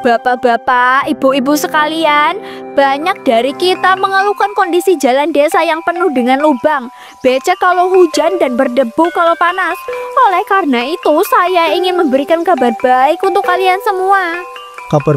Bapak-bapak, ibu-ibu sekalian, banyak dari kita mengeluhkan kondisi jalan desa yang penuh dengan lubang, becek kalau hujan dan berdebu kalau panas. Oleh karena itu, saya ingin memberikan kabar baik untuk kalian semua. Kabar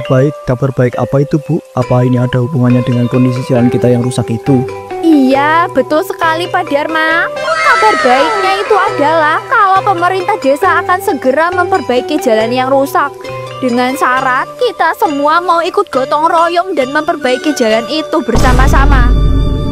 baik apa itu, Bu? Apa ini ada hubungannya dengan kondisi jalan kita yang rusak itu? Iya, betul sekali Pak Dharma. Kabar baiknya itu adalah kalau pemerintah desa akan segera memperbaiki jalan yang rusak. Dengan syarat kita semua mau ikut gotong royong dan memperbaiki jalan itu bersama-sama.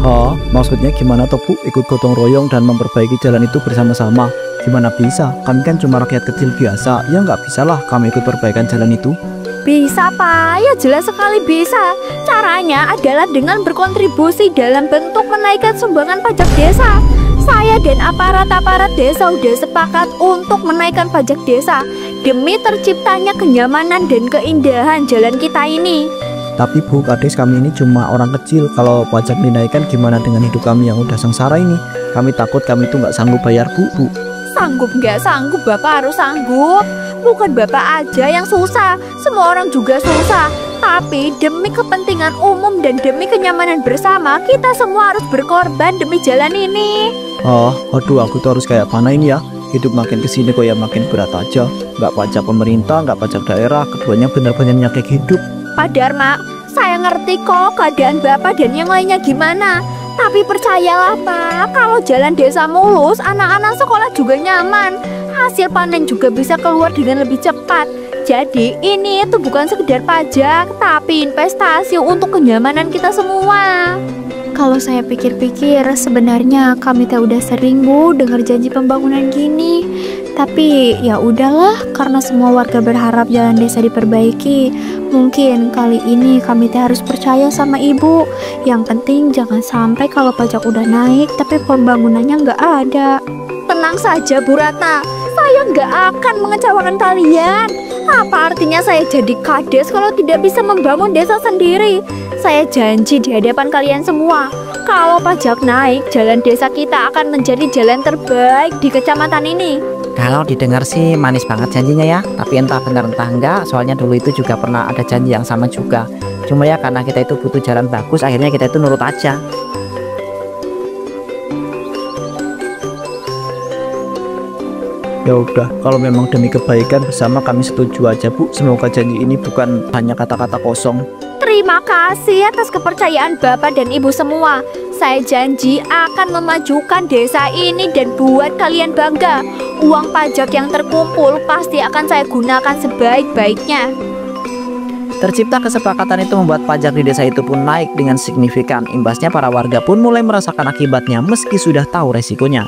Hah? Maksudnya gimana toh, Bu? Ikut gotong royong dan memperbaiki jalan itu bersama-sama? Gimana bisa? Kami kan cuma rakyat kecil biasa. Ya nggak bisa lah kami ikut perbaikan jalan itu. Bisa Pak, ya jelas sekali bisa. Caranya adalah dengan berkontribusi dalam bentuk menaikkan sumbangan pajak desa. Saya dan aparat-aparat desa udah sepakat untuk menaikkan pajak desa demi terciptanya kenyamanan dan keindahan jalan kita ini. Tapi Bu Kades, kami ini cuma orang kecil. Kalau pajak dinaikkan gimana dengan hidup kami yang udah sengsara ini? Kami takut kami itu nggak sanggup bayar, Bu. Sanggup nggak sanggup, Bapak harus sanggup. Bukan Bapak aja yang susah, semua orang juga susah. Tapi demi kepentingan umum dan demi kenyamanan bersama, kita semua harus berkorban demi jalan ini. Aduh, aku tuh harus kayak mana ini ya? Hidup makin kesini kok ya makin berat aja. Nggak pajak pemerintah, nggak pajak daerah, keduanya benar-benar nyakit hidup. Pak Dharma, saya ngerti kok keadaan Bapak dan yang lainnya gimana. Tapi percayalah Pak, kalau jalan desa mulus, anak-anak sekolah juga nyaman. Hasil panen juga bisa keluar dengan lebih cepat. Jadi ini itu bukan sekedar pajak, tapi investasi untuk kenyamanan kita semua. Kalau saya pikir-pikir, sebenarnya kami teh udah sering Bu dengar janji pembangunan gini. Tapi ya udahlah, karena semua warga berharap jalan desa diperbaiki. Mungkin kali ini kami teh harus percaya sama Ibu. Yang penting jangan sampai kalau pajak udah naik, tapi pembangunannya nggak ada. Tenang saja Bu Ratna, saya nggak akan mengecewakan kalian. Apa artinya saya jadi kades kalau tidak bisa membangun desa sendiri? Saya janji di hadapan kalian semua, kalau pajak naik, jalan desa kita akan menjadi jalan terbaik di kecamatan ini. Kalau didengar sih manis banget janjinya ya. Tapi entah benar entah enggak, soalnya dulu itu juga pernah ada janji yang sama juga. Cuma ya karena kita itu butuh jalan bagus, akhirnya kita itu nurut aja. Ya udah, kalau memang demi kebaikan bersama kami setuju aja, Bu. Semoga janji ini bukan hanya kata-kata kosong. Terima kasih atas kepercayaan Bapak dan Ibu semua. Saya janji akan memajukan desa ini dan buat kalian bangga. Uang pajak yang terkumpul pasti akan saya gunakan sebaik-baiknya. Tercipta kesepakatan itu membuat pajak di desa itu pun naik dengan signifikan. Imbasnya para warga pun mulai merasakan akibatnya meski sudah tahu resikonya.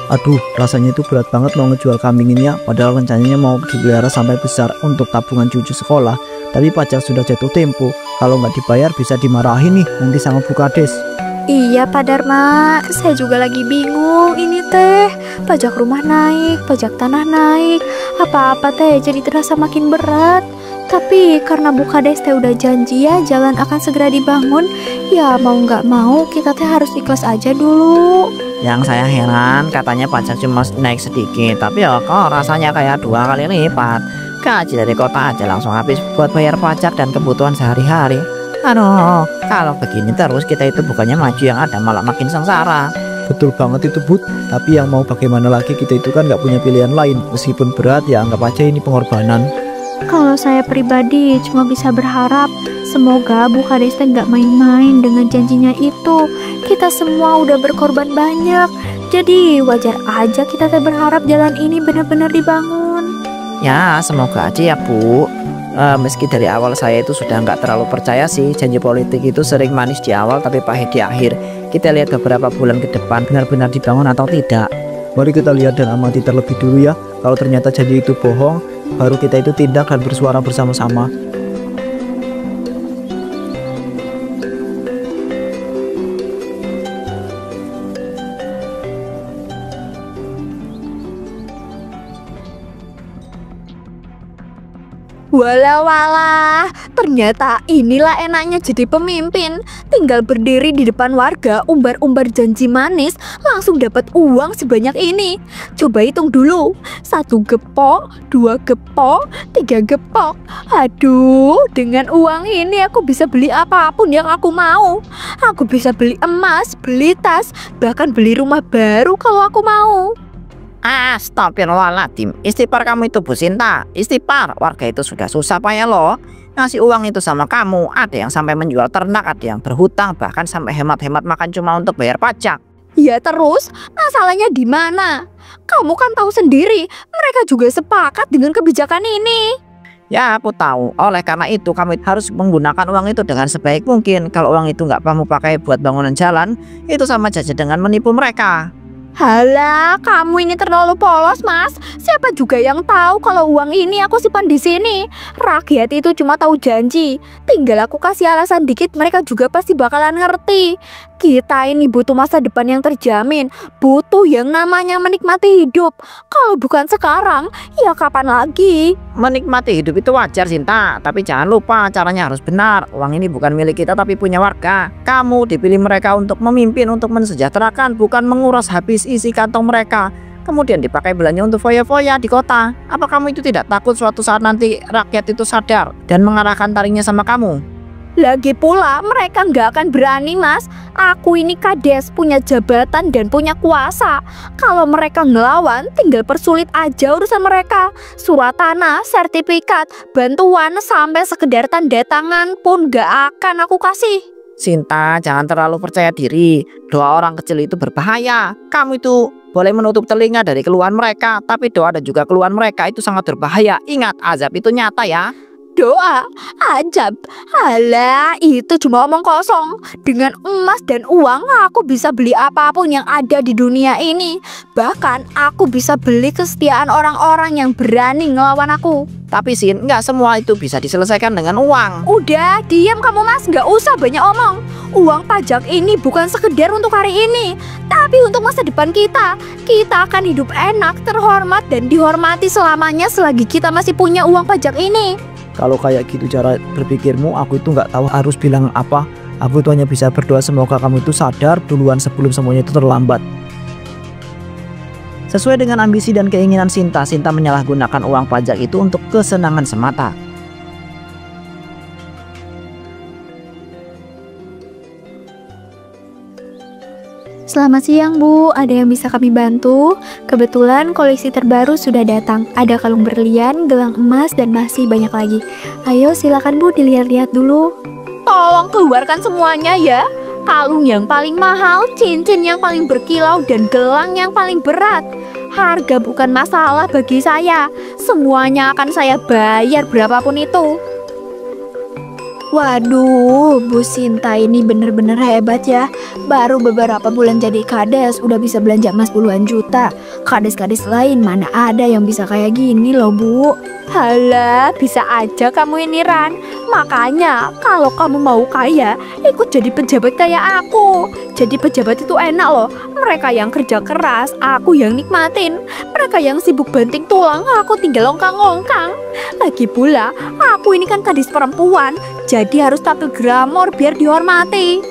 Aduh, rasanya itu berat banget mau ngejual kambing ini ya. Padahal rencananya mau dipelihara sampai besar untuk tabungan cucu sekolah. Tapi pajak sudah jatuh tempo. Kalau nggak dibayar bisa dimarahin nih nanti sama Bu Kades. Iya Pak Dharma, saya juga lagi bingung ini teh. Pajak rumah naik, pajak tanah naik, apa-apa teh jadi terasa makin berat. Tapi karena Bu Kades teh udah janji ya jalan akan segera dibangun, ya mau nggak mau kita teh harus ikhlas aja dulu. Yang saya heran katanya pajak cuma naik sedikit, tapi ya kok rasanya kayak 2 kali lipat. Gaji dari kota aja langsung habis buat bayar pajak dan kebutuhan sehari-hari. Aduh, kalau begini terus kita itu bukannya maju yang ada malah makin sengsara. Betul banget itu, Bud. Tapi yang mau bagaimana lagi, kita itu kan nggak punya pilihan lain. Meskipun berat ya anggap aja ini pengorbanan. Kalau saya pribadi cuma bisa berharap semoga Bu Kades teh nggak main-main dengan janjinya itu. Kita semua udah berkorban banyak, jadi wajar aja kita teh berharap jalan ini benar-benar dibangun. Ya semoga aja ya Bu. Meski dari awal saya itu sudah nggak terlalu percaya sih janji politik itu sering manis di awal tapi pahit di akhir. Kita lihat beberapa bulan ke depan benar-benar dibangun atau tidak. Mari kita lihat dan amati terlebih dulu ya. Kalau ternyata janji itu bohong, baru kita itu tindak dan bersuara bersama-sama. Walah, ternyata inilah enaknya jadi pemimpin. Tinggal berdiri di depan warga, umbar-umbar janji manis, langsung dapat uang sebanyak ini. Coba hitung dulu, 1 gepok, 2 gepok, 3 gepok. Aduh, dengan uang ini aku bisa beli apapun yang aku mau. Aku bisa beli emas, beli tas, bahkan beli rumah baru kalau aku mau. Astagfirullahaladzim, istighfar kamu itu Bu Sinta, istighfar. Warga itu sudah susah payah loh ngasih uang itu sama kamu. Ada yang sampai menjual ternak, ada yang berhutang, bahkan sampai hemat-hemat makan cuma untuk bayar pajak. Ya terus, masalahnya di mana? Kamu kan tahu sendiri, mereka juga sepakat dengan kebijakan ini. Ya aku tahu, oleh karena itu kamu harus menggunakan uang itu dengan sebaik mungkin. Kalau uang itu nggak kamu pakai buat bangunan jalan, itu sama saja dengan menipu mereka. Halah, kamu ini terlalu polos, Mas. Siapa juga yang tahu kalau uang ini aku simpan di sini? Rakyat itu cuma tahu janji. Tinggal aku kasih alasan dikit, mereka juga pasti bakalan ngerti. Kita ini butuh masa depan yang terjamin, butuh yang namanya menikmati hidup. Kalau bukan sekarang, ya kapan lagi? Menikmati hidup itu wajar Sinta, tapi jangan lupa caranya harus benar. Uang ini bukan milik kita tapi punya warga. Kamu dipilih mereka untuk memimpin, untuk mensejahterakan, bukan menguras habis isi kantong mereka, kemudian dipakai belanja untuk foya-foya di kota. Apa kamu itu tidak takut suatu saat nanti rakyat itu sadar dan mengarahkan taringnya sama kamu? Lagi pula mereka nggak akan berani, Mas. Aku ini kades, punya jabatan dan punya kuasa. Kalau mereka ngelawan, tinggal persulit aja urusan mereka. Surat tanah, sertifikat, bantuan, sampai sekedar tanda tangan pun nggak akan aku kasih. Sinta, jangan terlalu percaya diri. Doa orang kecil itu berbahaya. Kamu itu boleh menutup telinga dari keluhan mereka, tapi doa dan juga keluhan mereka itu sangat berbahaya. Ingat, azab itu nyata ya. Doa, ajab, alah itu cuma omong kosong. Dengan emas dan uang aku bisa beli apapun yang ada di dunia ini. Bahkan aku bisa beli kesetiaan orang-orang yang berani ngelawan aku. Tapi Sin, nggak semua itu bisa diselesaikan dengan uang. Udah, diam kamu Mas, nggak usah banyak omong. Uang pajak ini bukan sekedar untuk hari ini, tapi untuk masa depan kita. Kita akan hidup enak, terhormat, dan dihormati selamanya selagi kita masih punya uang pajak ini. Kalau kayak gitu cara berpikirmu, aku itu nggak tahu harus bilang apa. Aku itu hanya bisa berdoa semoga kamu itu sadar duluan sebelum semuanya itu terlambat. Sesuai dengan ambisi dan keinginan Sinta, Sinta menyalahgunakan uang pajak itu untuk kesenangan semata. Selamat siang Bu, ada yang bisa kami bantu? Kebetulan koleksi terbaru sudah datang. Ada kalung berlian, gelang emas, dan masih banyak lagi. Ayo silakan Bu dilihat-lihat dulu. Tolong keluarkan semuanya ya. Kalung yang paling mahal, cincin yang paling berkilau, dan gelang yang paling berat. Harga bukan masalah bagi saya. Semuanya akan saya bayar berapapun itu. Waduh, Bu Sinta ini bener-bener hebat ya. Baru beberapa bulan jadi kades udah bisa belanja emas puluhan juta. Kades-kades lain mana ada yang bisa kayak gini loh Bu. Halah, bisa aja kamu ini Ran. Makanya kalau kamu mau kaya, ikut jadi pejabat kayak aku. Jadi pejabat itu enak loh. Mereka yang kerja keras, aku yang nikmatin. Mereka yang sibuk banting tulang, aku tinggal ongkang-ongkang. Lagi pula, aku ini kan gadis perempuan, jadi harus tampil glamor biar dihormati.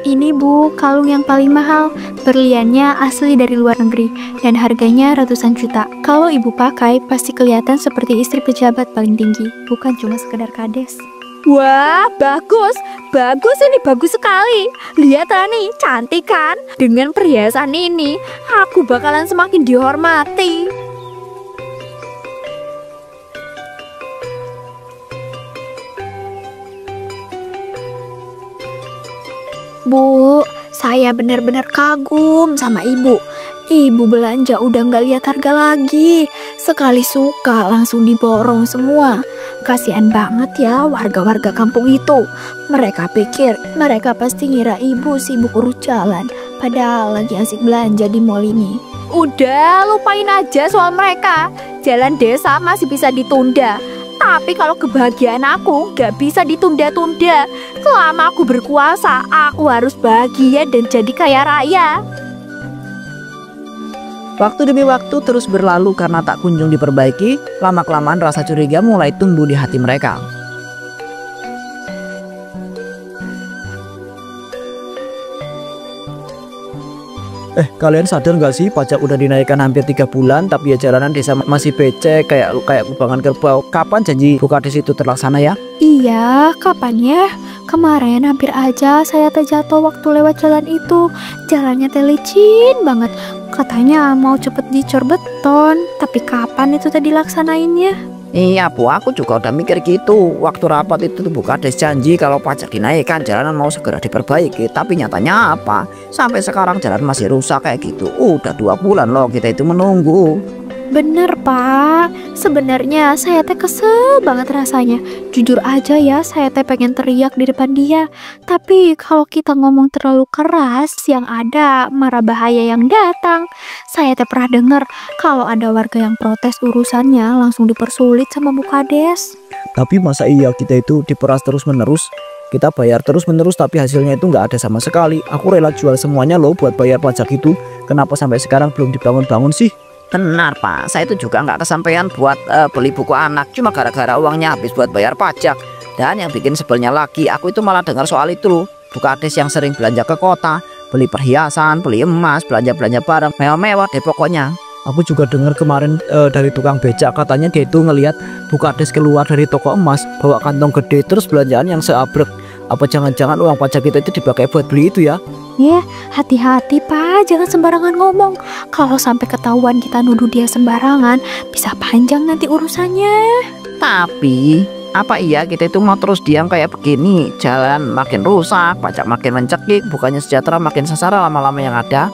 Ini Bu, kalung yang paling mahal. Berliannya asli dari luar negeri dan harganya ratusan juta. Kalau Ibu pakai, pasti kelihatan seperti istri pejabat paling tinggi, bukan cuma sekedar kades. Wah, bagus. Bagus ini, bagus sekali. Lihat Rani, cantik kan? Dengan perhiasan ini, aku bakalan semakin dihormati. Bu, saya benar-benar kagum sama Ibu. Ibu belanja udah nggak lihat harga lagi. Sekali suka langsung diborong semua. Kasihan banget ya warga-warga kampung itu. Mereka pikir mereka pasti ngira Ibu sibuk urus jalan, padahal lagi asik belanja di mall ini. Udah, lupain aja soal mereka. Jalan desa masih bisa ditunda. Tapi kalau kebahagiaan aku gak bisa ditunda-tunda. Selama aku berkuasa, aku harus bahagia dan jadi kaya raya. Waktu demi waktu terus berlalu karena tak kunjung diperbaiki. Lama-kelamaan rasa curiga mulai tumbuh di hati mereka. Kalian sadar nggak sih pajak udah dinaikkan hampir 3 bulan tapi ya jalanan desa masih becek kayak kubangan kerbau. Kapan janji Bukades itu terlaksana ya? Iya, kapan ya? Kemarin hampir aja saya terjatuh waktu lewat jalan itu. Jalannya licin banget. Katanya mau cepet dicor beton. Tapi kapan itu tadi laksanainnya? Iya Bu, aku juga udah mikir gitu. Waktu rapat itu Bukades janji kalau pajak dinaikkan jalanan mau segera diperbaiki. Tapi nyatanya apa? Sampai sekarang jalan masih rusak kayak gitu. Udah 2 bulan loh kita itu menunggu. Bener Pak, sebenarnya saya teh kesel banget rasanya. Jujur aja ya, saya teh pengen teriak di depan dia. Tapi kalau kita ngomong terlalu keras, yang ada marah bahaya yang datang. Saya teh pernah dengar kalau ada warga yang protes urusannya langsung dipersulit sama Bukades. Tapi masa iya kita itu diperas terus menerus? Kita bayar terus menerus tapi hasilnya itu nggak ada sama sekali. Aku rela jual semuanya loh buat bayar pajak itu. Kenapa sampai sekarang belum dibangun-bangun sih? Benar Pak, saya itu juga nggak kesampaian buat beli buku anak. Cuma gara-gara uangnya habis buat bayar pajak. Dan yang bikin sebelnya lagi, aku itu malah dengar soal itu loh. Bukades yang sering belanja ke kota, beli perhiasan, beli emas, belanja-belanja barang mewah-mewah deh pokoknya. Aku juga dengar kemarin dari tukang becak katanya dia itu ngelihat Bukades keluar dari toko emas bawa kantong gede terus belanjaan yang seabrek. Apa jangan-jangan uang pajak kita itu dipakai buat beli itu ya? Hati-hati Pak, jangan sembarangan ngomong. Kalau sampai ketahuan kita nuduh dia sembarangan, bisa panjang nanti urusannya. Tapi apa iya kita itu mau terus diam kayak begini? Jalan makin rusak, pajak makin mencekik, bukannya sejahtera makin sengsara lama-lama yang ada.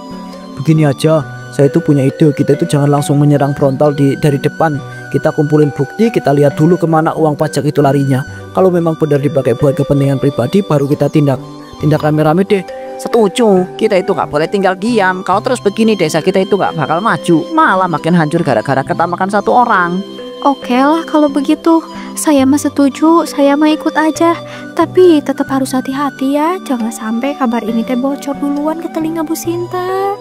Begini aja, saya itu punya ide, kita itu jangan langsung menyerang frontal dari depan. Kita kumpulin bukti, kita lihat dulu kemana uang pajak itu larinya. Kalau memang benar dipakai buat kepentingan pribadi, baru kita tindak rame-rame deh. Setuju, kita itu nggak boleh tinggal diam. Kalau terus begini desa kita itu nggak bakal maju, malah makin hancur gara-gara ketamakan satu orang. Oke lah kalau begitu, saya mah setuju, saya mah ikut aja. Tapi tetap harus hati-hati ya, jangan sampai kabar ini teh bocor duluan ke telinga Bu Sinta.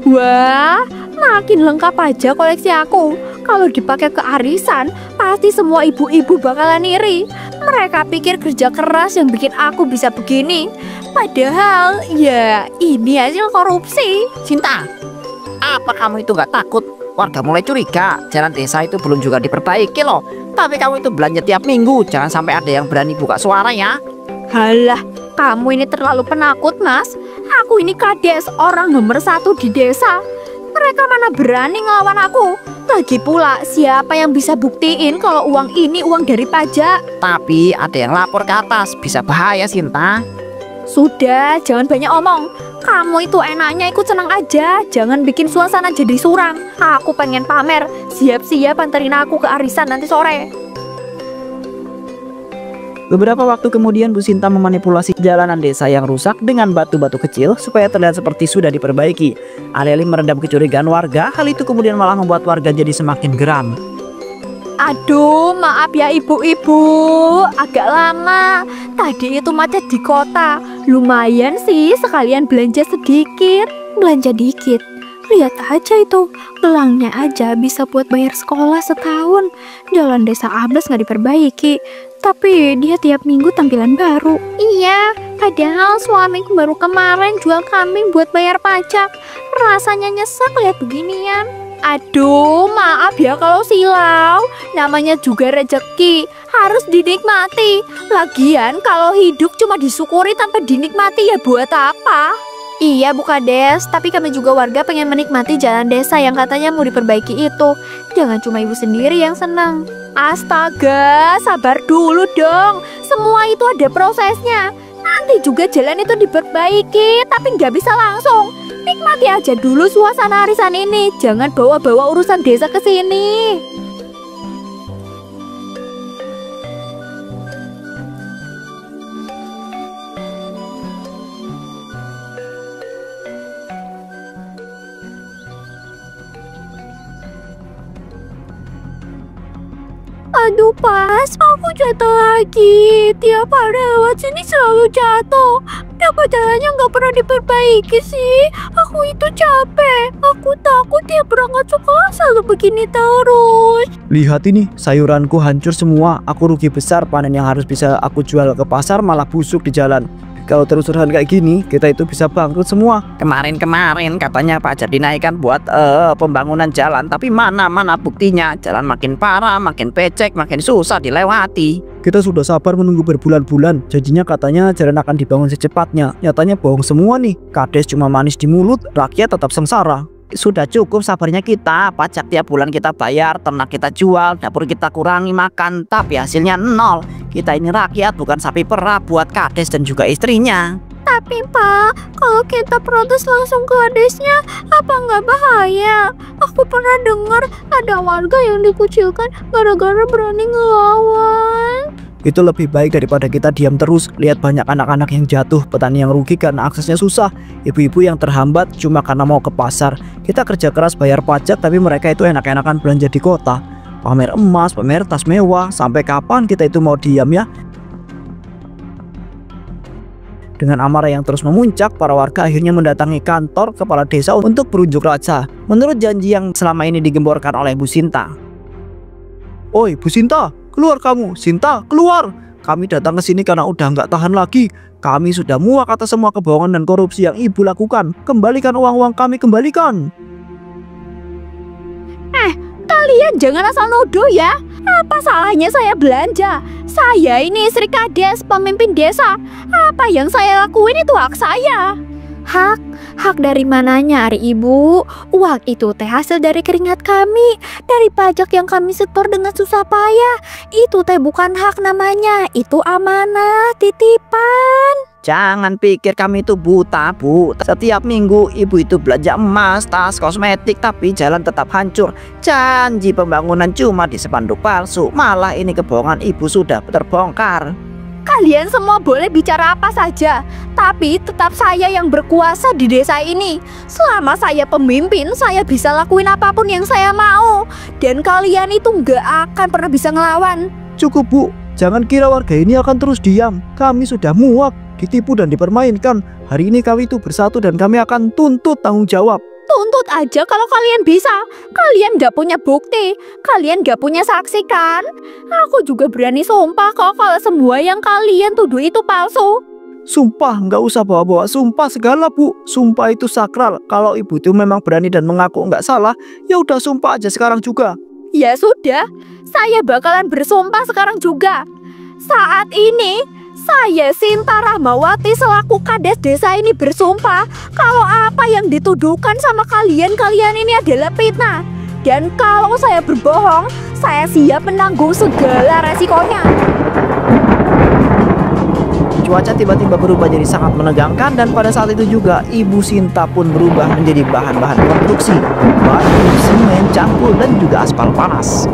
Wah, makin lengkap aja koleksi aku. Kalau dipakai ke arisan, pasti semua ibu-ibu bakalan iri. Mereka pikir kerja keras yang bikin aku bisa begini. Padahal, ya ini hasil korupsi. Sinta, apa kamu itu nggak takut? Warga mulai curiga, jalan desa itu belum juga diperbaiki loh. Tapi kamu itu belanja tiap minggu, jangan sampai ada yang berani buka suara ya. Halah, kamu ini terlalu penakut, Mas. Aku ini kades, orang nomor 1 di desa. Mereka mana berani ngelawan aku. Lagi pula, siapa yang bisa buktiin kalau uang ini uang dari pajak? Tapi ada yang lapor ke atas, bisa bahaya Sinta. Sudah, jangan banyak omong. Kamu itu enaknya ikut senang aja, jangan bikin suasana jadi suram. Aku pengen pamer, siap-siap anterin aku ke arisan nanti sore. Beberapa waktu kemudian Bu Sinta memanipulasi jalanan desa yang rusak dengan batu-batu kecil supaya terlihat seperti sudah diperbaiki. Alih-alih meredam kecurigaan warga, hal itu kemudian malah membuat warga jadi semakin geram. Aduh, maaf ya ibu-ibu, agak lama. Tadi itu macet di kota. Lumayan sih, sekalian belanja sedikit. Belanja dikit, lihat aja itu, gelangnya aja bisa buat bayar sekolah setahun. Jalan desa ambles nggak diperbaiki, tapi dia tiap minggu tampilan baru. Iya, padahal suamiku baru kemarin jual kambing buat bayar pajak. Rasanya nyesek lihat beginian. Aduh, maaf ya kalau silau. Namanya juga rezeki, harus dinikmati. Lagian kalau hidup cuma disyukuri tanpa dinikmati ya buat apa? Iya Bu Kades, tapi kami juga warga pengen menikmati jalan desa yang katanya mau diperbaiki itu. Jangan cuma ibu sendiri yang senang. Astaga, sabar dulu dong. Semua itu ada prosesnya. Nanti juga jalan itu diperbaiki, tapi nggak bisa langsung. Nikmati aja dulu suasana arisan ini. Jangan bawa-bawa urusan desa ke sini. Aduh Pas, aku jatuh lagi. Tiap hari lewat sini selalu jatuh. Kenapa jalannya nggak pernah diperbaiki sih? Aku itu capek. Aku takut tiap berangkat sekolah selalu begini terus. Lihat ini, sayuranku hancur semua. Aku rugi besar, panen yang harus bisa aku jual ke pasar malah busuk di jalan. Kalau terus-terusan kayak gini, kita itu bisa bangkrut semua. Kemarin katanya pajak dinaikkan buat pembangunan jalan, tapi mana buktinya? Jalan makin parah, makin becek, makin susah dilewati. Kita sudah sabar menunggu berbulan-bulan. Janjinya katanya jalan akan dibangun secepatnya. Nyatanya bohong semua nih. Kades cuma manis di mulut, rakyat tetap sengsara. Sudah cukup sabarnya kita. Pajak tiap bulan kita bayar, ternak kita jual, dapur kita kurangi makan, tapi hasilnya nol. Kita ini rakyat, bukan sapi perah buat Kades dan juga istrinya. Tapi Pak, kalau kita protes langsung ke hadesnya, apa nggak bahaya? Aku pernah dengar ada warga yang dikucilkan gara-gara berani ngelawan. Itu lebih baik daripada kita diam terus. Lihat banyak anak-anak yang jatuh, petani yang rugi karena aksesnya susah, ibu-ibu yang terhambat cuma karena mau ke pasar. Kita kerja keras bayar pajak, tapi mereka itu enak-enakan belanja di kota. Pamer emas, pamer tas mewah. Sampai kapan kita itu mau diam ya? Dengan amarah yang terus memuncak, para warga akhirnya mendatangi kantor kepala desa untuk berunjuk rasa. Menurut janji yang selama ini digemborkan oleh Bu Sinta. Oi Bu Sinta, keluar kamu. Sinta, keluar. Kami datang ke sini karena udah nggak tahan lagi. Kami sudah muak atas semua kebohongan dan korupsi yang ibu lakukan. Kembalikan uang-uang kami, kembalikan. Kalian jangan asal nuduh ya. Apa salahnya saya belanja? Saya ini istri Kades, pemimpin desa. Apa yang saya lakuin itu hak saya. Hak? Hak dari mananya, Ari Ibu? Uang itu teh hasil dari keringat kami, dari pajak yang kami setor dengan susah payah. Itu teh bukan hak namanya, itu amanah, titipan. Jangan pikir kami itu buta, Bu. Setiap minggu ibu itu belanja emas, tas, kosmetik, tapi jalan tetap hancur. Janji pembangunan cuma di spanduk palsu. Malah ini kebohongan ibu sudah terbongkar. Kalian semua boleh bicara apa saja, tapi tetap saya yang berkuasa di desa ini. Selama saya pemimpin, saya bisa lakuin apapun yang saya mau. Dan kalian itu nggak akan pernah bisa ngelawan. Cukup Bu, jangan kira warga ini akan terus diam. Kami sudah muak, ditipu dan dipermainkan. Hari ini kami itu bersatu dan kami akan tuntut tanggung jawab. Tuntut aja kalau kalian bisa. Kalian nggak punya bukti, kalian nggak punya saksi kan? Aku juga berani sumpah kok kalau semua yang kalian tuduh itu palsu. Sumpah, nggak usah bawa-bawa sumpah segala Bu. Sumpah itu sakral. Kalau ibu itu memang berani dan mengaku nggak salah, ya udah sumpah aja sekarang juga. Ya sudah, saya bakalan bersumpah sekarang juga. Saat ini saya Sinta Rahmawati selaku Kades desa ini bersumpah kalau apa yang dituduhkan sama kalian ini adalah fitnah. Dan kalau saya berbohong, saya siap menanggung segala resikonya. Cuaca tiba-tiba berubah jadi sangat menegangkan, dan pada saat itu juga Ibu Sinta pun berubah menjadi bahan-bahan konstruksi, batu, semen, cangkul, dan juga aspal panas.